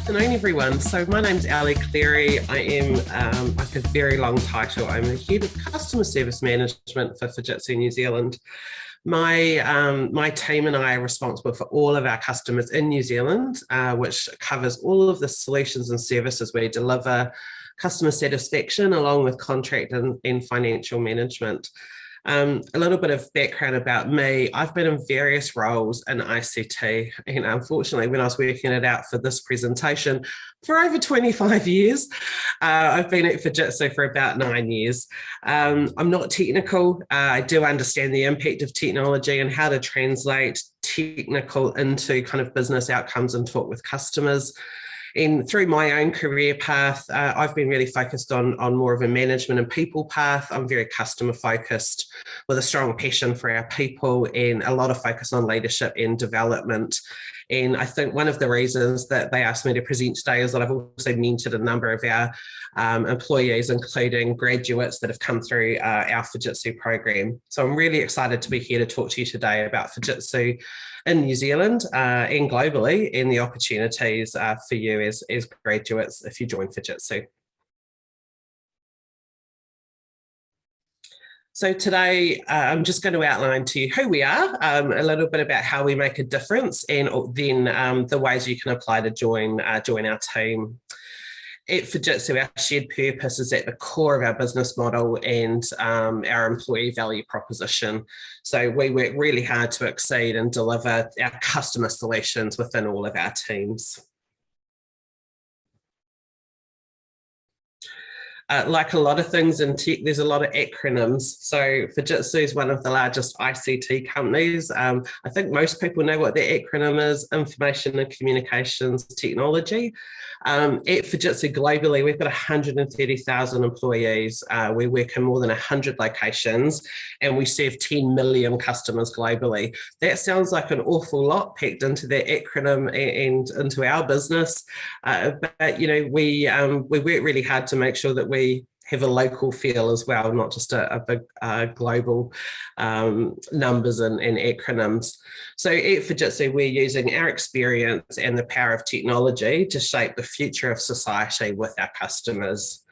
afternoon, everyone. So my name's Ali Cleary. I am, like a very long title, I'm the Head of Customer Service Management for Fujitsu New Zealand. My team and I are responsible for all of our customers in New Zealand, which covers all of the solutions and services we deliver, customer satisfaction, along with contract and financial management. A little bit of background about me. I've been in various roles in ICT, and unfortunately, when I was working it out for this presentation, for over 25 years. I've been at Fujitsu for about 9 years. I'm not technical. I do understand the impact of technology and how to translate technical into kind of business outcomes and talk with customers. And through my own career path, I've been really focused on more of a management and people path. I'm very customer focused with a strong passion for our people and a lot of focus on leadership and development. And I think one of the reasons that they asked me to present today is that I've also mentored a number of our employees, including graduates that have come through our Fujitsu program. So I'm really excited to be here to talk to you today about Fujitsu in New Zealand and globally, and the opportunities for you as graduates if you join Fujitsu. So today, I'm just going to outline to you who we are, a little bit about how we make a difference, and then the ways you can apply to join our team. At Fujitsu, our shared purpose is at the core of our business model and our employee value proposition. So we work really hard to exceed and deliver our customer solutions within all of our teams. Like a lot of things in tech, there's a lot of acronyms. So Fujitsu is one of the largest ICT companies. I think most people know what their acronym is: Information and Communications Technology. At Fujitsu globally, we've got 130,000 employees. We work in more than 100 locations, and we serve 10 million customers globally. That sounds like an awful lot packed into that acronym and into our business. But you know, we work really hard to make sure that we have a local feel as well, not just a big global numbers and acronyms. So at Fujitsu, we're using our experience and the power of technology to shape the future of society with our customers.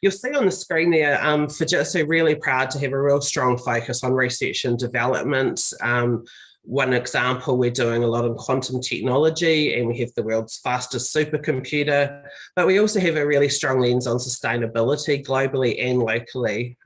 You'll see on the screen there, Fujitsu really proud to have a real strong focus on research and development. One example, we're doing a lot in quantum technology, and we have the world's fastest supercomputer, but we also have a really strong lens on sustainability globally and locally.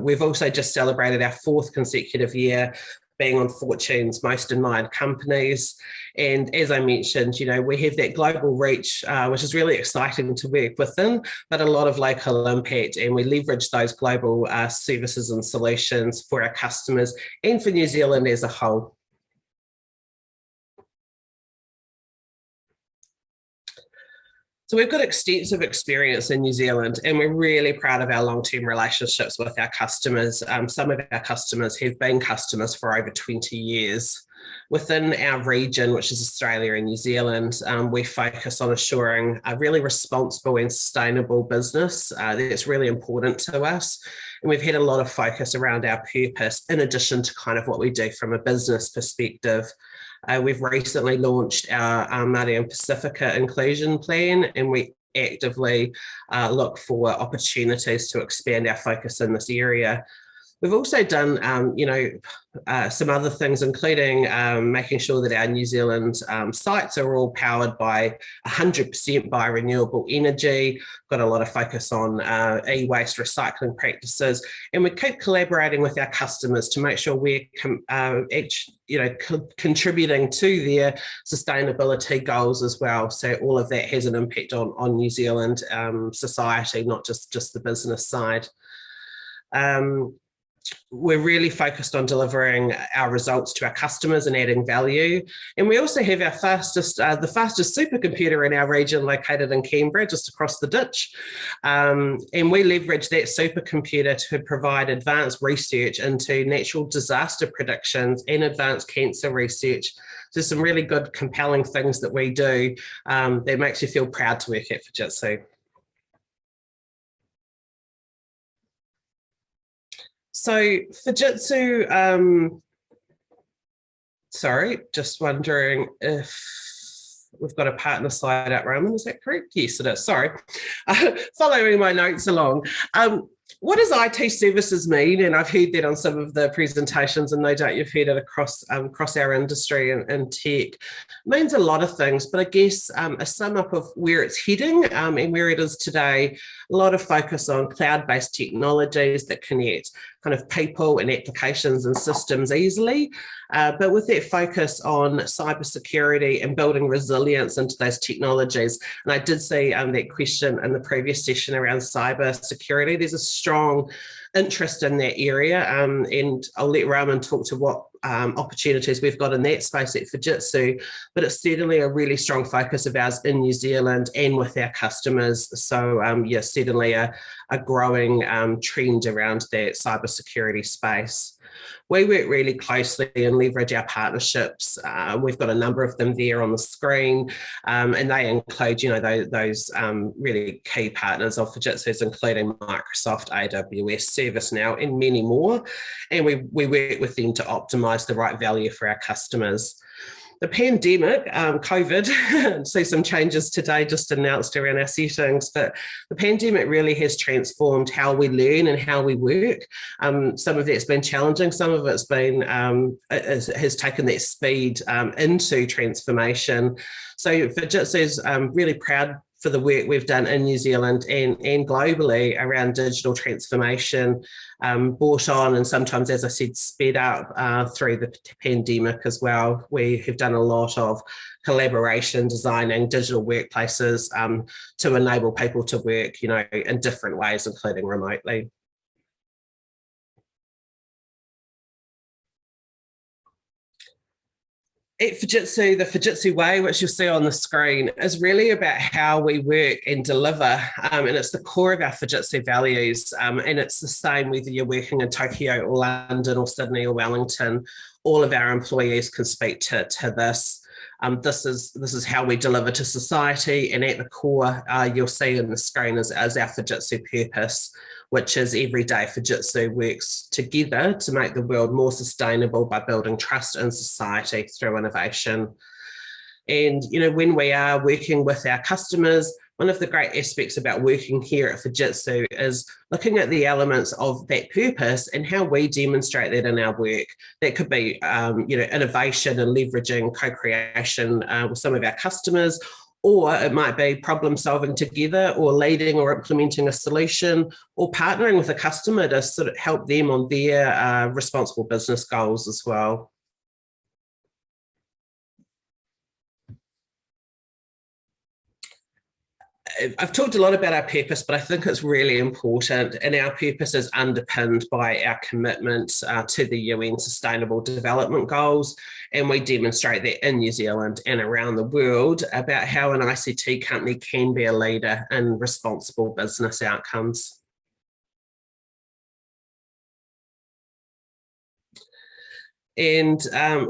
We've also just celebrated our 4th consecutive year being on Fortune's Most Admired Companies. And as I mentioned, you know, we have that global reach, which is really exciting to work within, but a lot of local impact, and we leverage those global services and solutions for our customers and for New Zealand as a whole. So we've got extensive experience in New Zealand, and we're really proud of our long-term relationships with our customers. Some of our customers have been customers for over 20 years. Within our region, which is Australia and New Zealand, we focus on assuring a really responsible and sustainable business. That's really important to us. And we've had a lot of focus around our purpose, in addition to kind of what we do from a business perspective. We've recently launched our Māori and Pacifica inclusion plan, and we actively look for opportunities to expand our focus in this area. We've also done, some other things, including making sure that our New Zealand sites are all powered by 100% by renewable energy. Got a lot of focus on e-waste recycling practices, and we keep collaborating with our customers to make sure we're contributing to their sustainability goals as well. So all of that has an impact on New Zealand society, not just the business side. We're really focused on delivering our results to our customers and adding value. And we also have the fastest supercomputer in our region, located in Canberra, just across the ditch. And we leverage that supercomputer to provide advanced research into natural disaster predictions and advanced cancer research. So some really good, compelling things that we do that makes you feel proud to work at Fujitsu. So Fujitsu, sorry, just wondering if we've got a partner slide up, Roman, is that correct? Yes, it is, sorry. Following my notes along. What does IT services mean? And I've heard that on some of the presentations, and no doubt you've heard it across our industry and tech. It means a lot of things, but I guess a sum up of where it's heading and where it is today, a lot of focus on cloud-based technologies that connect kind of people and applications and systems easily, but with that focus on cybersecurity and building resilience into those technologies. And I did see that question in the previous session around cybersecurity. There's a strong interest in that area, and I'll let Raman talk to what opportunities we've got in that space at Fujitsu, but it's certainly a really strong focus of ours in New Zealand and with our customers. So yeah, certainly a growing trend around that cybersecurity space. We work really closely and leverage our partnerships. We've got a number of them there on the screen, and they include, you know, those really key partners of Fujitsu's, including Microsoft, AWS, ServiceNow, and many more. And we work with them to optimize the right value for our customers. The pandemic, COVID, see some changes today just announced around our settings, but the pandemic really has transformed how we learn and how we work. Some of that's been challenging, some of it's been, has taken that speed into transformation. So Fujitsu's really proud for the work we've done in New Zealand and globally around digital transformation, brought on and sometimes, as I said, sped up through the pandemic as well. We have done a lot of collaboration, designing digital workplaces to enable people to work, you know, in different ways, including remotely. At Fujitsu, the Fujitsu way, which you'll see on the screen, is really about how we work and deliver, and it's the core of our Fujitsu values, and it's the same whether you're working in Tokyo or London or Sydney or Wellington. All of our employees can speak to this. This is how we deliver to society, and at the core, you'll see in the screen is our Fujitsu purpose, which is every day Fujitsu works together to make the world more sustainable by building trust in society through innovation. And, you know, when we are working with our customers, one of the great aspects about working here at Fujitsu is looking at the elements of that purpose and how we demonstrate that in our work. That could be, you know, innovation and leveraging co-creation with some of our customers, or it might be problem solving together, or leading or implementing a solution, or partnering with a customer to sort of help them on their responsible business goals as well. I've talked a lot about our purpose, but I think it's really important, and our purpose is underpinned by our commitment to the UN Sustainable Development Goals, and we demonstrate that in New Zealand and around the world about how an ICT company can be a leader in responsible business outcomes. And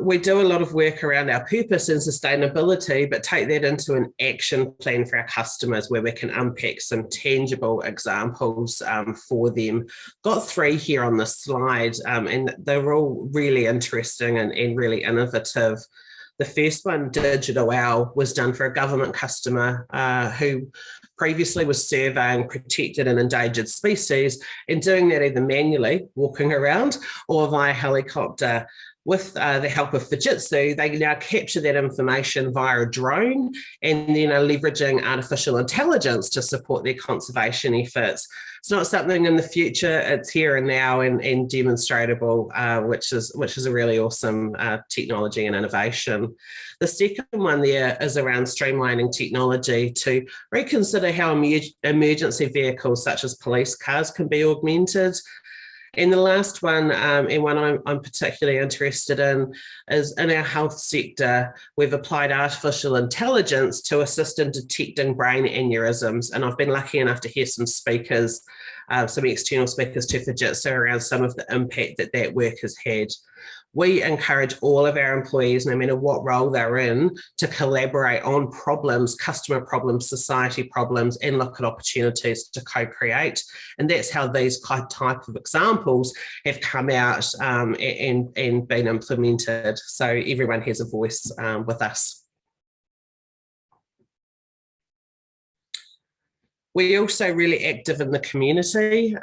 we do a lot of work around our purpose and sustainability, but take that into an action plan for our customers where we can unpack some tangible examples for them. Got 3 here on the slide, and they're all really interesting and really innovative. The first one, Digital Owl, was done for a government customer who previously was surveying protected and endangered species and doing that either manually, walking around, or via helicopter. With the help of Fujitsu, they now capture that information via a drone and then are leveraging artificial intelligence to support their conservation efforts. It's not something in the future, it's here and now and demonstratable, which is a really awesome technology and innovation. The second one there is around streamlining technology to reconsider how emergency vehicles such as police cars can be augmented. And the last one, and one I'm particularly interested in, is in our health sector, we've applied artificial intelligence to assist in detecting brain aneurysms. And I've been lucky enough to hear some speakers, some external speakers to Fujitsu around some of the impact that work has had. We encourage all of our employees, no matter what role they're in, to collaborate on problems, customer problems, society problems, and look at opportunities to co-create. And that's how these type of examples have come out and been implemented. So everyone has a voice with us. We're also really active in the community.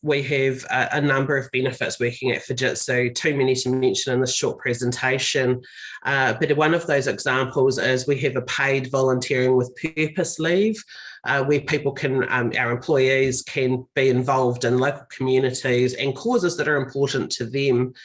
We have a number of benefits working at Fujitsu, too many to mention in this short presentation. But one of those examples is we have a paid volunteering with purpose leave, where people can, our employees can be involved in local communities and causes that are important to them.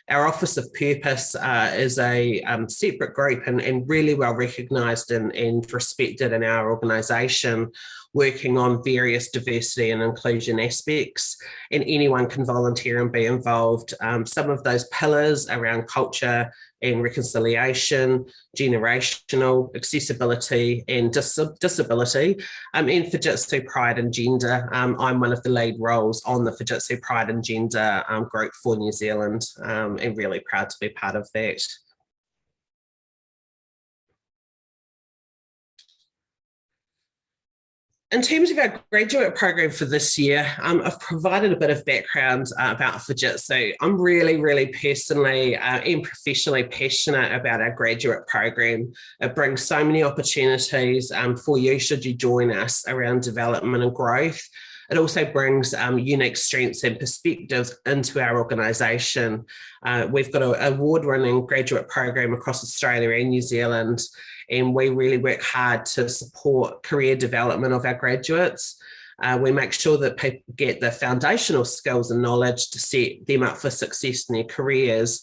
Our Office of Purpose is a separate group and really well recognised and respected in our organisation, working on various diversity and inclusion aspects, and anyone can volunteer and be involved. Some of those pillars around culture and reconciliation, generational, accessibility and disability, and Fujitsu Pride and Gender. I'm one of the lead roles on the Fujitsu Pride and Gender group for New Zealand, and really proud to be part of that. In terms of our graduate program for this year, I've provided a bit of background about Fujitsu. I'm really personally and professionally passionate about our graduate program. It brings so many opportunities for you should you join us around development and growth. It also brings unique strengths and perspectives into our organisation. We've got an award-winning graduate program across Australia and New Zealand, and we really work hard to support career development of our graduates. We make sure that people get the foundational skills and knowledge to set them up for success in their careers.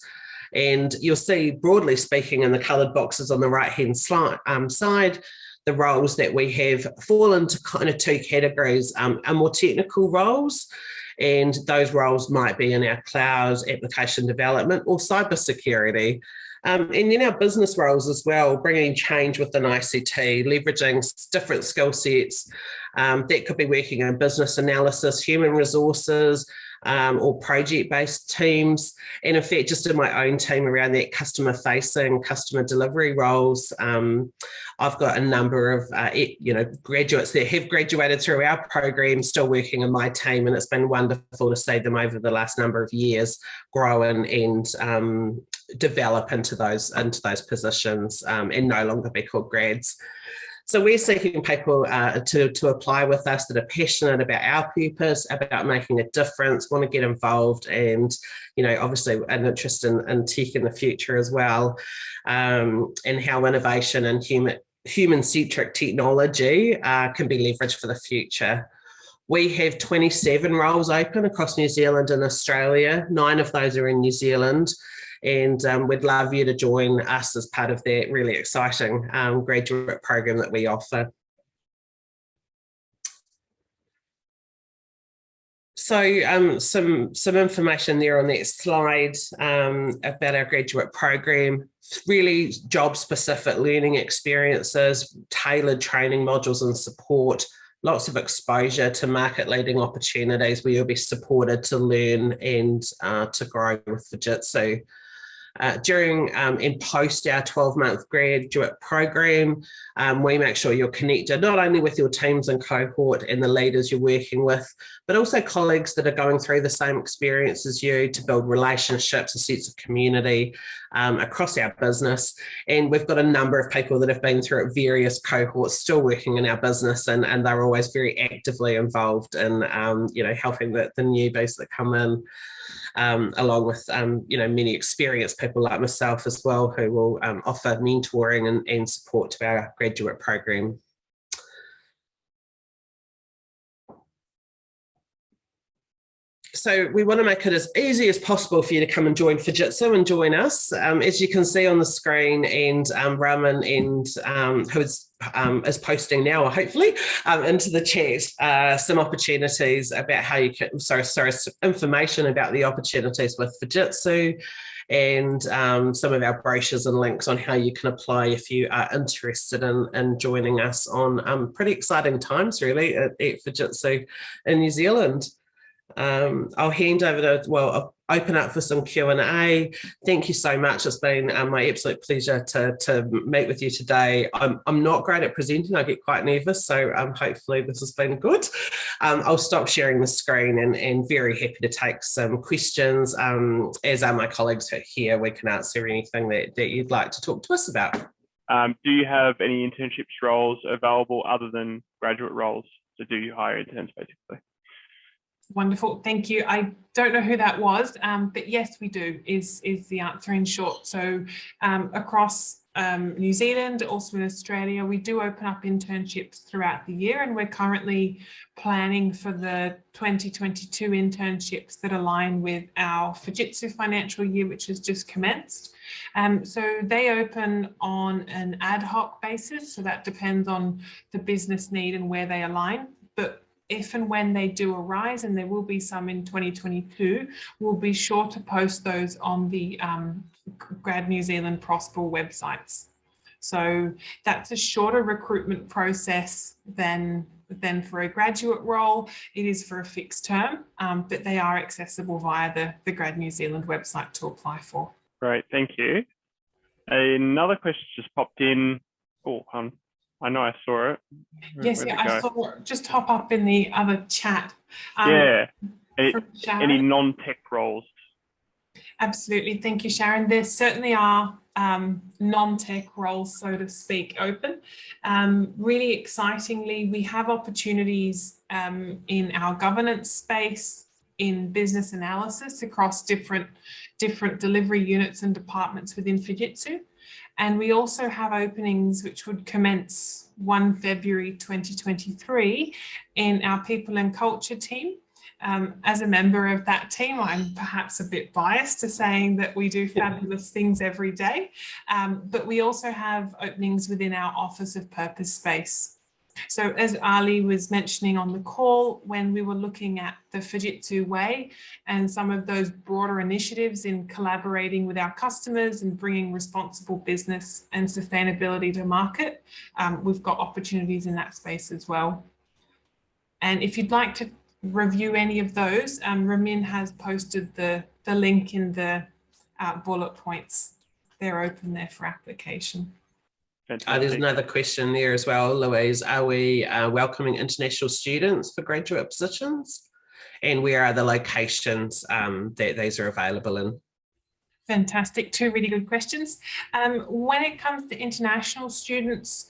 And you'll see, broadly speaking, in the coloured boxes on the right-hand side, the roles that we have fall into kind of two categories, are more technical roles, and those roles might be in our cloud, application development or cybersecurity. And then our business roles as well, bringing change within ICT, leveraging different skill sets. That could be working in business analysis, human resources, or project-based teams. And in fact, just in my own team around that customer-facing, customer delivery roles, I've got a number of graduates that have graduated through our program still working in my team, and it's been wonderful to see them over the last number of years grow and develop into those positions and no longer be called grads. So we're seeking people to apply with us that are passionate about our purpose, about making a difference, want to get involved, and obviously an interest in tech in the future as well, and how innovation and human-centric technology can be leveraged for the future. We have 27 roles open across New Zealand and Australia. 9 of those are in New Zealand. And we'd love you to join us as part of that really exciting graduate program that we offer. So some information there on that slide about our graduate program. Really job-specific learning experiences, tailored training modules and support, lots of exposure to market-leading opportunities where you'll be supported to learn and to grow with Fujitsu. During and post our 12-month graduate program, we make sure you're connected not only with your teams and cohort and the leaders you're working with, but also colleagues that are going through the same experience as you to build relationships, a sense of community across our business. And we've got a number of people that have been through various cohorts still working in our business, and they're always very actively involved in helping the newbies that come in. Along with many experienced people like myself as well, who will offer mentoring and support to our graduate program. So we want to make it as easy as possible for you to come and join Fujitsu and join us. As you can see on the screen, and Raman who is posting now, hopefully, into the chat, some opportunities about how you can, information about the opportunities with Fujitsu, and some of our brochures and links on how you can apply if you are interested in joining us on pretty exciting times, really, at Fujitsu in New Zealand. I'll hand over to, I'll open up for some Q&A. Thank you so much. It's been my absolute pleasure to meet with you today. I'm not great at presenting. I get quite nervous, so hopefully this has been good. I'll stop sharing the screen and very happy to take some questions. As are my colleagues who are here, we can answer anything that you'd like to talk to us about. Do you have any internships roles available other than graduate roles? So do you hire interns, basically? Wonderful, thank you. I don't know who that was, but yes, we do, is the answer in short. So across New Zealand, also in Australia, we do open up internships throughout the year, and we're currently planning for the 2022 internships that align with our Fujitsu financial year, which has just commenced. So they open on an ad hoc basis, so that depends on the business need and where they align. But if and when they do arise, and there will be some in 2022, we'll be sure to post those on the Grad New Zealand Prosper websites. So that's a shorter recruitment process than for a graduate role. It is for a fixed term, but they are accessible via the Grad New Zealand website to apply for. Great, thank you. Another question just popped in. Oh, I know I saw it. Yes, yeah, I saw it just hop up in the other chat. Yeah, any non-tech roles? Absolutely, thank you, Sharon. There certainly are non-tech roles, so to speak, open. Really excitingly, we have opportunities in our governance space, in business analysis across different delivery units and departments within Fujitsu. And we also have openings which would commence 1 February 2023 in our people and culture team. As a member of that team, I'm perhaps a bit biased to saying that we do fabulous things every day, but we also have openings within our Office of Purpose space. So as Ali was mentioning on the call, when we were looking at the Fujitsu way and some of those broader initiatives in collaborating with our customers and bringing responsible business and sustainability to market, we've got opportunities in that space as well. And if you'd like to review any of those, Ramin has posted the link in the bullet points. They're open there for application. There's another question there as well, Louise. Are we welcoming international students for graduate positions? And where are the locations that these are available in? Fantastic, 2 really good questions. When it comes to international students,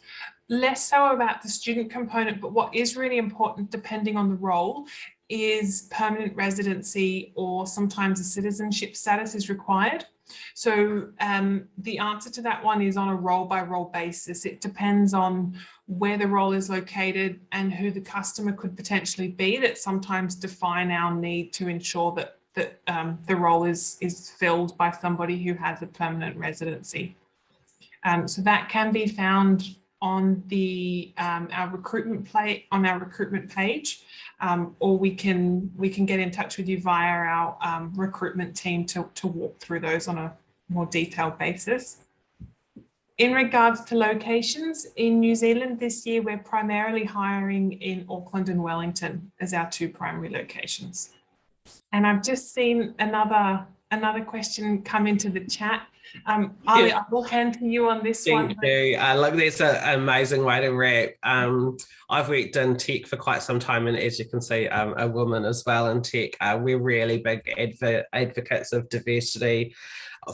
less so about the student component, but what is really important, depending on the role, is permanent residency, or sometimes a citizenship status is required. So the answer to that one is on a role-by-role basis. It depends on where the role is located and who the customer could potentially be, that sometimes define our need to ensure that the role is filled by somebody who has a permanent residency. So that can be found on the our recruitment page, or we can get in touch with you via our recruitment team to walk through those on a more detailed basis. In regards to locations in New Zealand this year, we're primarily hiring in Auckland and Wellington as our 2 primary locations. And I've just seen another question come into the chat. Ali, I will hand to you on this one. Thank you. Look, that's an amazing way to wrap. I've worked in tech for quite some time, and as you can see, a woman as well in tech. We're really big advocates of diversity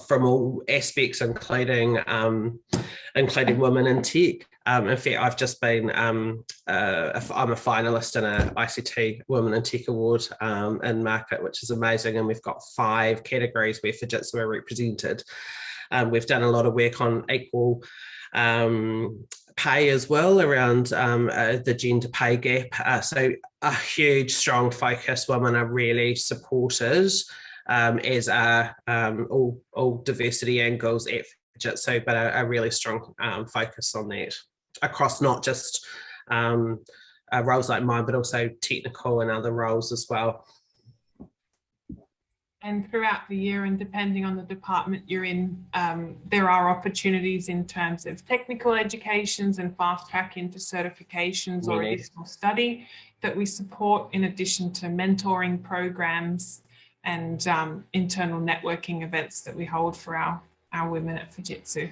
from all aspects, including women in tech. In fact, I've just been, I'm a finalist in an ICT Women in Tech Award in market, which is amazing. And we've got 5 categories where Fujitsu are represented. We've done a lot of work on equal pay as well around the gender pay gap. So a huge, strong focus. Women are really supported, as are all diversity angles at Fujitsu, but a really strong focus on that across not just roles like mine, but also technical and other roles as well. And throughout the year, and depending on the department you're in, there are opportunities in terms of technical educations and fast track into certifications or additional study that we support, in addition to mentoring programs and internal networking events that we hold for our women at Fujitsu.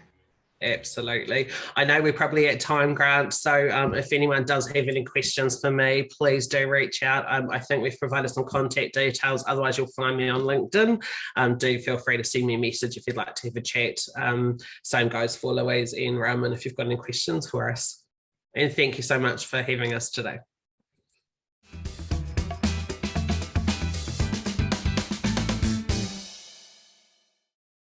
Absolutely. I know we're probably at time, Grant, so if anyone does have any questions for me, please do reach out. I think we've provided some contact details. Otherwise, you'll find me on LinkedIn. Do feel free to send me a message if you'd like to have a chat. Same goes for Louise and Raman if you've got any questions for us. And thank you so much for having us today.